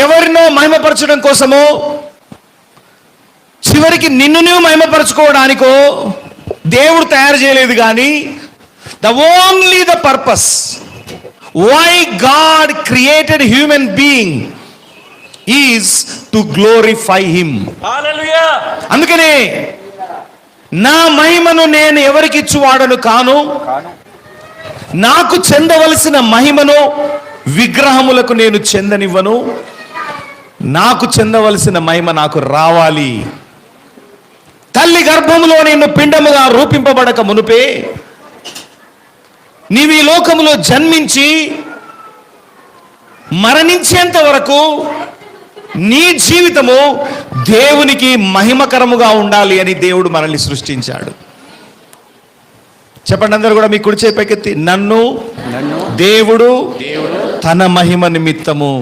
ఎవరినో మహిమపరచడం కోసమో, చివరికి నిన్ను నువ్వు మహిమపరచుకోవడానికో దేవుడు తయారు చేయలేదు. కానీ only the purpose why God created human being is to glorify him. Hallelujah. అందుకనే నా మహిమను నేను ఎవరికి ఇచ్చువాడను కాను, నాకు చెందవలసిన మహిమను విగ్రహములకు నేను చెందనివ్వను. నాకు చెందవలసిన మహిమ నాకు రావాలి. తల్లి గర్భములో నిన్ను పిండముగా రూపింపబడక మునుపే నీవు ఈ లోకములో జన్మించి మరణించేంత వరకు నీ జీవితము దేవునికి మహిమకరముగా ఉండాలి అని దేవుడు మనల్ని సృష్టించాడు. చెప్పండి అందరూ కూడా మీ కుడి చేయి పైకెత్తి, నన్ను దేవుడు తన మహిమ నిమిత్తము